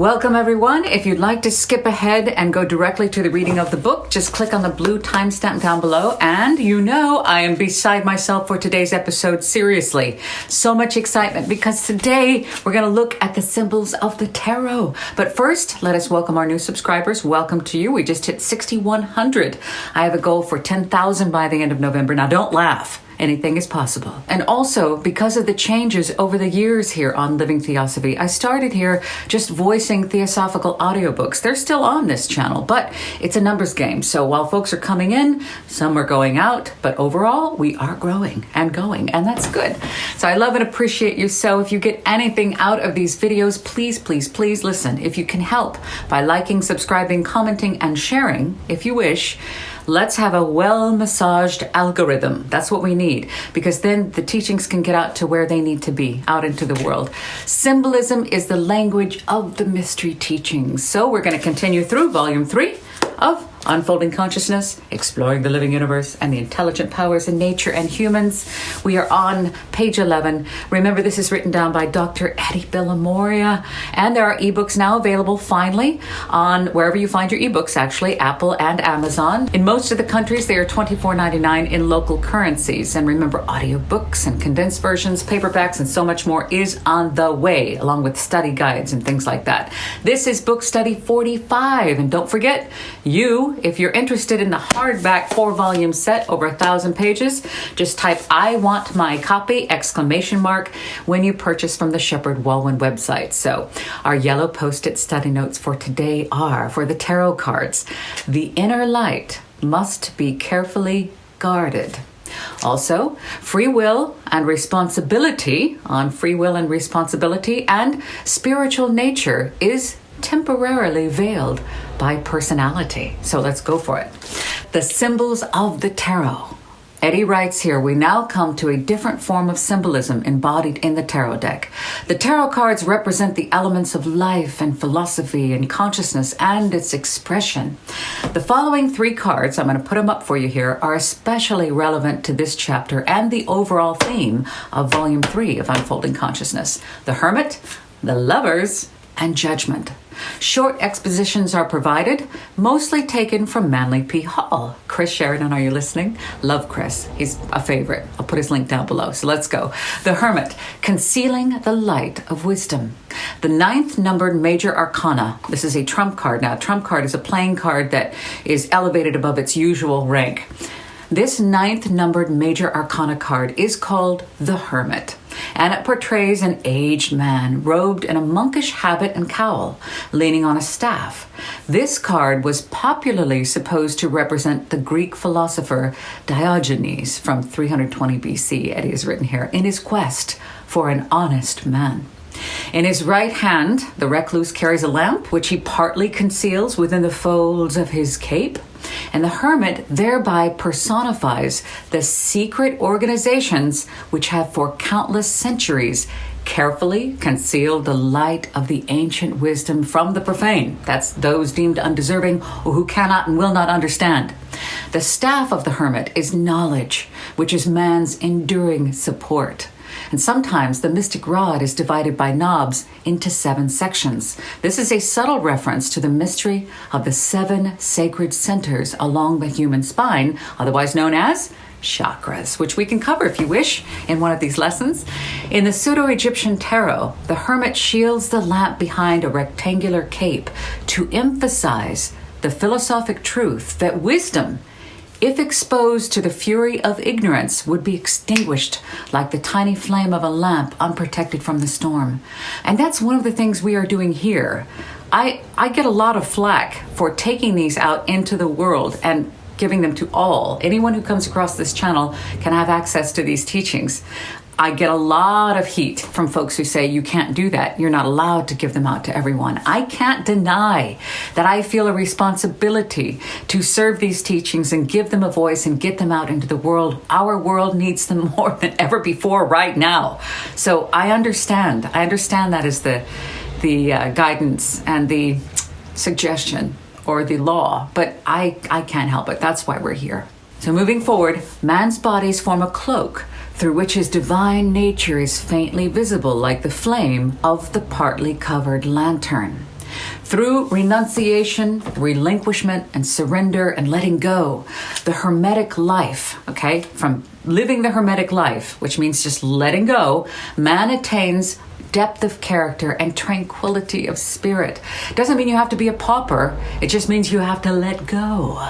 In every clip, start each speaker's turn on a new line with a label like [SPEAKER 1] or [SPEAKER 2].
[SPEAKER 1] Welcome everyone. If you'd like to skip ahead and go directly to the reading of the book, just click on the blue timestamp down below. And you know I am beside myself for today's episode. Seriously, so much excitement because today we're going to look at the symbols of the tarot. But first, let us welcome our new subscribers. Welcome to you. We just hit 6,100. I have a goal for 10,000 by the end of November. Now don't laugh. Anything is possible. And also, because of the changes over the years here on Living Theosophy, I started here just voicing theosophical audiobooks. They're still on this channel, but it's a numbers game. So while folks are coming in, some are going out, but overall, we are growing and going, and that's good. So I love and appreciate you. So if you get anything out of these videos, please listen. If you can help by liking, subscribing, commenting, and sharing, if you wish, let's have a well-massaged algorithm. That's what we need, because then the teachings can get out to where they need to be, out into the world. Symbolism is the language of the mystery teachings. So we're going to continue through Volume 3 of Unfolding Consciousness, Exploring the Living Universe and the Intelligent Powers in Nature and Humans. We are on page 11. Remember, this is written down by Dr. Bilimoria, and there are ebooks now available finally on wherever you find your ebooks, actually, Apple and Amazon. In most of the countries, they are $24.99 in local currencies. And remember, audiobooks and condensed versions, paperbacks, and so much more is on the way, along with study guides and things like that. This is book study 45, and don't forget, if you're interested in the hardback 4-volume set over 1,000 pages, just type "I want my copy!" when you purchase from the Shepherd Walwyn website. So our yellow post-it study notes for today are, for the tarot cards, the inner light must be carefully guarded. Also, free will and responsibility, on free will and responsibility, and spiritual nature is temporarily veiled by personality. So let's go for it. The symbols of the tarot. Eddie writes here, we now come to a different form of symbolism embodied in the tarot deck. The tarot cards represent the elements of life and philosophy and consciousness and its expression. The following 3 cards, I'm going to put them up for you here, are especially relevant to this chapter and the overall theme of Volume 3 of Unfolding Consciousness. The Hermit, the Lovers, and Judgment. Short expositions are provided, mostly taken from Manly P. Hall. Chris Sheridan, are you listening? Love Chris. He's a favorite. I'll put his link down below. So let's go. The Hermit, concealing the light of wisdom. The 9th numbered major arcana. This is a trump card. Now, a trump card is a playing card that is elevated above its usual rank. This 9th numbered major arcana card is called the Hermit, and it portrays an aged man robed in a monkish habit and cowl, leaning on a staff. This card was popularly supposed to represent the Greek philosopher Diogenes from 320 BC, Eddie has written here, in his quest for an honest man. In his right hand, the recluse carries a lamp, which he partly conceals within the folds of his cape. And the Hermit thereby personifies the secret organizations which have for countless centuries carefully concealed the light of the ancient wisdom from the profane. That's those deemed undeserving or who cannot and will not understand. The staff of the Hermit is knowledge, which is man's enduring support. And sometimes the mystic rod is divided by knobs into 7 sections. This is a subtle reference to the mystery of the 7 sacred centers along the human spine, otherwise known as chakras, which we can cover if you wish in one of these lessons. In the Pseudo-Egyptian tarot, the Hermit shields the lamp behind a rectangular cape to emphasize the philosophic truth that wisdom, if exposed to the fury of ignorance, would be extinguished like the tiny flame of a lamp unprotected from the storm. And that's one of the things we are doing here. I get a lot of flack for taking these out into the world and giving them to all. Anyone who comes across this channel can have access to these teachings. I get a lot of heat from folks who say you can't do that. You're not allowed to give them out to everyone. I can't deny that I feel a responsibility to serve these teachings and give them a voice and get them out into the world. Our world needs them more than ever before right now. So I understand. That is the guidance and the suggestion or the law, but I can't help it. That's why we're here. So moving forward, man's bodies form a cloak through which his divine nature is faintly visible like the flame of the partly covered lantern. Through renunciation, relinquishment, and surrender and letting go, the hermetic life, okay, from living the hermetic life, which means just letting go, man attains depth of character and tranquility of spirit. Doesn't mean you have to be a pauper. It just means you have to let go.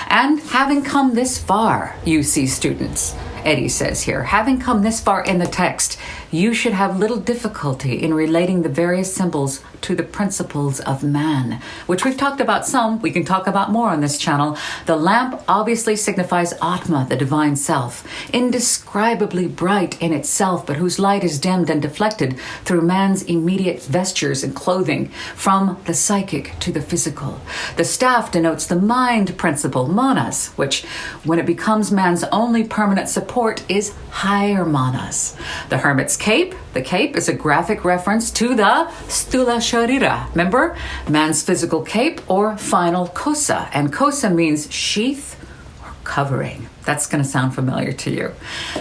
[SPEAKER 1] And having come this far, UC students, Eddie says here, having come this far in the text, you should have little difficulty in relating the various symbols to the principles of man, which we've talked about some. We can talk about more on this channel. The lamp obviously signifies Atma, the divine self, indescribably bright in itself, but whose light is dimmed and deflected through man's immediate vestures and clothing, from the psychic to the physical. The staff denotes the mind principle, manas, which, when it becomes man's only permanent support, is higher manas. The hermit's cape, the cape is a graphic reference to the stula sharira. Remember? Man's physical cape, or final kosa. And kosa means sheath or covering. That's going to sound familiar to you.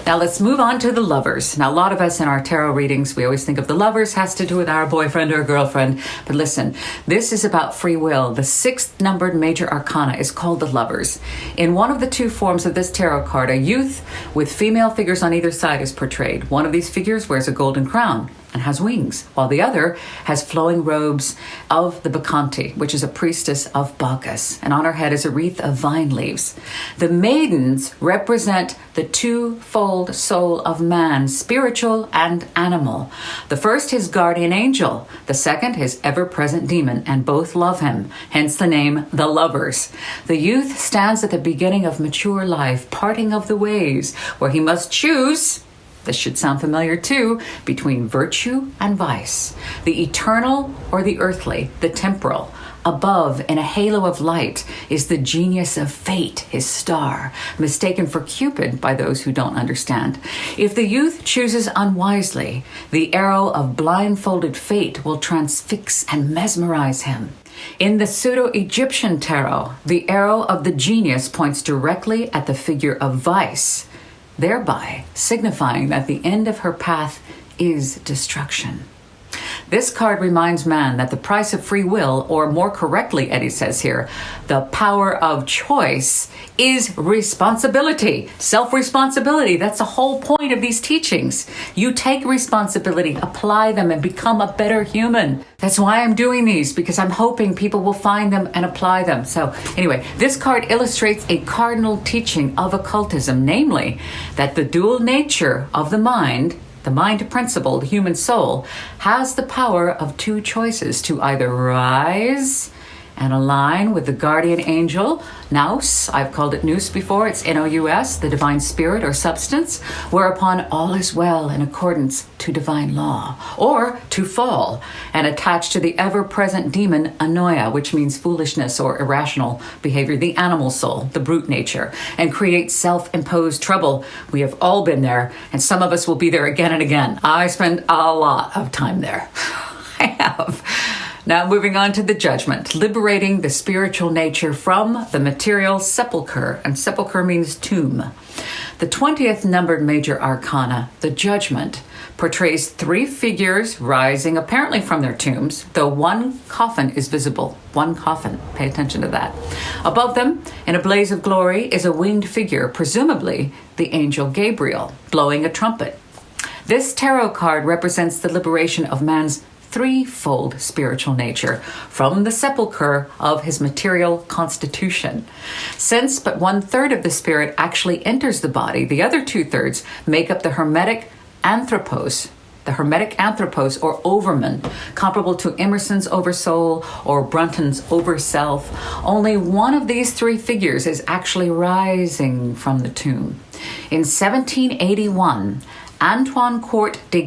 [SPEAKER 1] Now let's move on to the lovers. Now, a lot of us in our tarot readings, we always think of the lovers has to do with our boyfriend or girlfriend. But listen, this is about free will. The 6th numbered major arcana is called the lovers. In one of the 2 forms of this tarot card, a youth with female figures on either side is portrayed. One of these figures wears a golden crown and has wings, while the other has flowing robes of the Bacchante, which is a priestess of Bacchus, and on her head is a wreath of vine leaves. The maidens represent the twofold soul of man, spiritual and animal. The first, his guardian angel. The second, his ever-present demon, and both love him, hence the name the lovers. The youth stands at the beginning of mature life, parting of the ways, where he must choose, this should sound familiar too, between virtue and vice, the eternal or the earthly, the temporal. Above, in a halo of light, is the genius of fate, his star, mistaken for Cupid by those who don't understand. If the youth chooses unwisely, the arrow of blindfolded fate will transfix and mesmerize him. In the pseudo-Egyptian tarot, the arrow of the genius points directly at the figure of vice, thereby signifying that the end of her path is destruction. This card reminds man that the price of free will, or more correctly, Eddie says here, the power of choice, is responsibility. Self-responsibility. That's the whole point of these teachings. You take responsibility, apply them, and become a better human. That's why I'm doing these, because I'm hoping people will find them and apply them. So anyway, this card illustrates a cardinal teaching of occultism, namely that the dual nature of the mind principle, the human soul, has the power of 2 choices: to either rise and align with the guardian angel, nous, I've called it nous before, it's N-O-U-S, the divine spirit or substance, whereupon all is well in accordance to divine law, or to fall and attach to the ever-present demon, anoia, which means foolishness or irrational behavior, the animal soul, the brute nature, and create self-imposed trouble. We have all been there, and some of us will be there again and again. I spend a lot of time there. I have. Now moving on to the Judgment, liberating the spiritual nature from the material sepulcher, and sepulcher means tomb. The 20th numbered major arcana, the Judgment, portrays 3 figures rising apparently from their tombs, though one coffin is visible. One coffin, pay attention to that. Above them, in a blaze of glory, is a winged figure, presumably the angel Gabriel, blowing a trumpet. This tarot card represents the liberation of man's 3-fold spiritual nature from the sepulcher of his material constitution. Since but 1/3 of the spirit actually enters the body, the other 2/3 make up the hermetic anthropos, or overman, comparable to Emerson's oversoul or Brunton's overself. Only one of these 3 figures is actually rising from the tomb. In 1781, Antoine de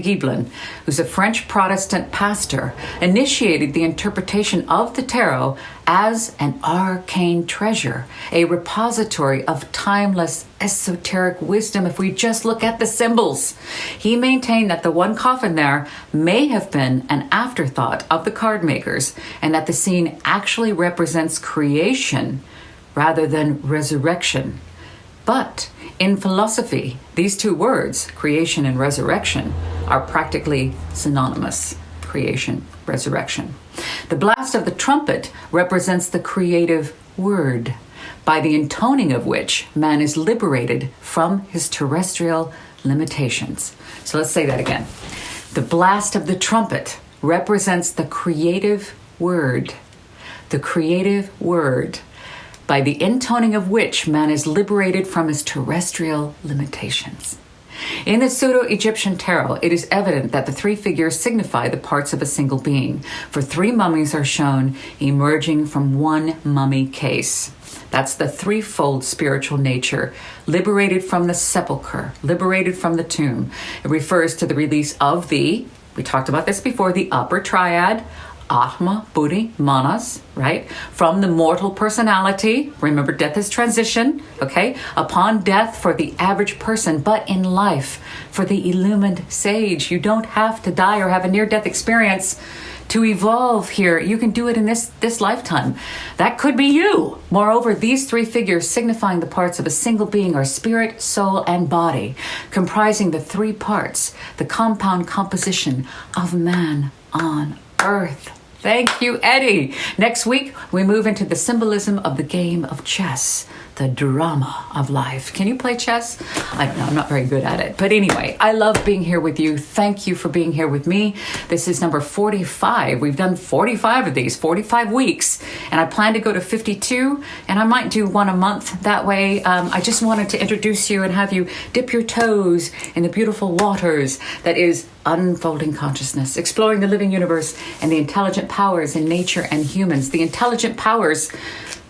[SPEAKER 1] Gébelin, who's a French Protestant pastor, initiated the interpretation of the tarot as an arcane treasure, a repository of timeless esoteric wisdom if we just look at the symbols. He maintained that the one coffin there may have been an afterthought of the card makers, and that the scene actually represents creation rather than resurrection. But in philosophy, these 2 words, creation and resurrection, are practically synonymous. creation, resurrection. The blast of the trumpet represents the creative word, by the intoning of which man is liberated from his terrestrial limitations. So let's say that again. The blast of the trumpet represents the creative word, by the intoning of which man is liberated from his terrestrial limitations. In the Pseudo-Egyptian tarot, it is evident that the three figures signify the parts of a single being, for three mummies are shown emerging from one mummy case. That's the threefold spiritual nature, liberated from the sepulcher, liberated from the tomb. It refers to the release of we talked about this before, the upper triad, Atma, Buddhi, Manas, right? From the mortal personality. Remember, death is transition, okay? Upon death for the average person, but in life for the illumined sage. You don't have to die or have a near-death experience to evolve here. You can do it in this lifetime. That could be you. Moreover, these three figures signifying the parts of a single being are spirit, soul, and body, comprising the three parts, the compound composition of man on earth. Thank you, Eddie. Next week, we move into the symbolism of the game of chess, the drama of life. Can you play chess? I don't know, I'm not very good at it. But anyway, I love being here with you. Thank you for being here with me. This is number 45. We've done 45 of these, 45 weeks. And I plan to go to 52, and I might do one a month. That way, I just wanted to introduce you and have you dip your toes in the beautiful waters that is unfolding consciousness, exploring the living universe and the intelligent powers in nature and humans. The intelligent powers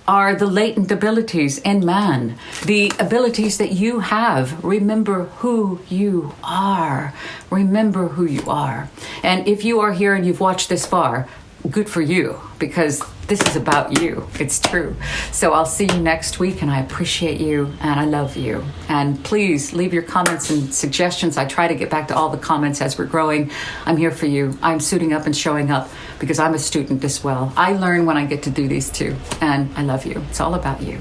[SPEAKER 1] are the latent abilities in man, the abilities that you have. Remember who you are. Remember who you are. And if you are here and you've watched this far, good for you, because this is about you. It's true. So I'll see you next week, and I appreciate you and I love you. And please leave your comments and suggestions. I try to get back to all the comments as we're growing. I'm here for you. I'm suiting up and showing up because I'm a student as well. I learn when I get to do these too, and I love you. It's all about you.